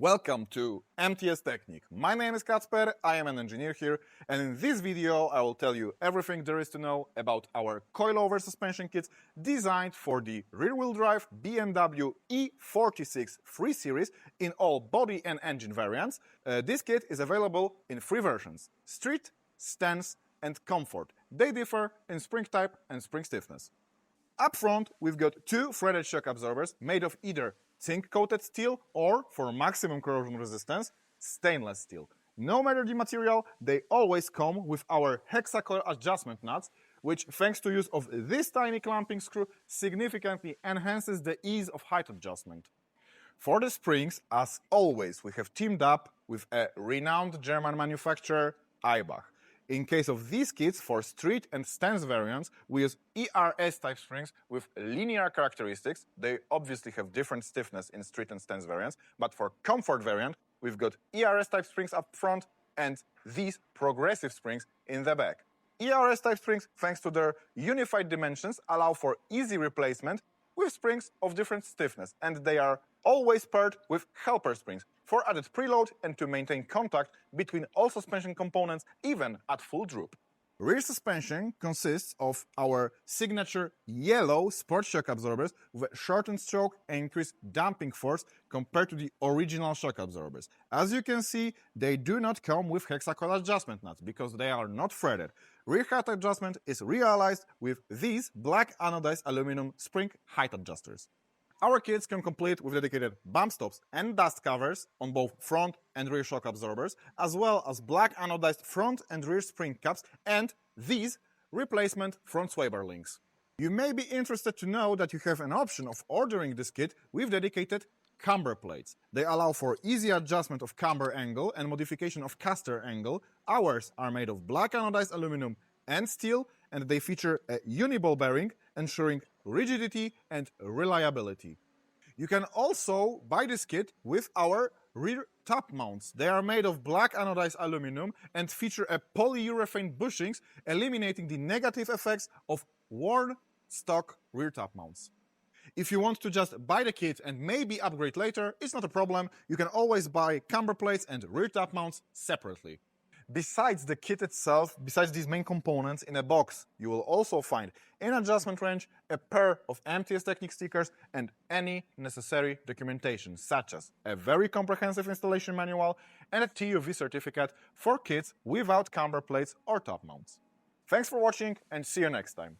Welcome to MTS Technik. My name is Kacper, I am an engineer here, and in this video I will tell you everything there is to know about our coilover suspension kits designed for the rear-wheel drive BMW E46 3 Series in all body and engine variants. This kit is available in three versions: street, stance and comfort. They differ in spring type and spring stiffness. Up front, we've got two threaded shock absorbers made of either zinc-coated steel or, for maximum corrosion resistance, stainless steel. No matter the material, they always come with our hexacoil adjustment nuts, which, thanks to use of this tiny clamping screw, significantly enhances the ease of height adjustment. For the springs, as always, we have teamed up with a renowned German manufacturer, eibach. In case of these kits, for street and stance variants, we use ERS-type springs with linear characteristics. They obviously have different stiffness in street and stance variants, but for comfort variant, we've got ERS-type springs up front and these progressive springs in the back. ERS-type springs, thanks to their unified dimensions, allow for easy replacement with springs of different stiffness, and they are always paired with helper springs for added preload and to maintain contact between all suspension components even at full droop. Rear suspension consists of our signature yellow sport shock absorbers with a shortened stroke and increased damping force compared to the original shock absorbers. As you can see, they do not come with hexacoil adjustment nuts because they are not threaded. Rear height adjustment is realized with these black anodized aluminum spring height adjusters. Our kits come complete with dedicated bump stops and dust covers on both front and rear shock absorbers, as well as black anodized front and rear spring caps and these replacement front sway bar links. You may be interested to know that you have an option of ordering this kit with dedicated camber plates. They allow for easy adjustment of camber angle and modification of caster angle. Ours are made of black anodized aluminum and steel, and they feature a uniball bearing, ensuring rigidity and reliability. You can also buy this kit with our rear top mounts. They are made of black anodized aluminum and feature a polyurethane bushings, eliminating the negative effects of worn stock rear top mounts. If you want to just buy the kit and maybe upgrade later, it's not a problem. You can always buy camber plates and rear top mounts separately. Besides the kit itself, besides these main components, in a box you will also find an adjustment wrench, a pair of MTS Technik stickers and any necessary documentation, such as a very comprehensive installation manual and a TUV certificate for kits without camber plates or top mounts. Thanks for watching and see you next time.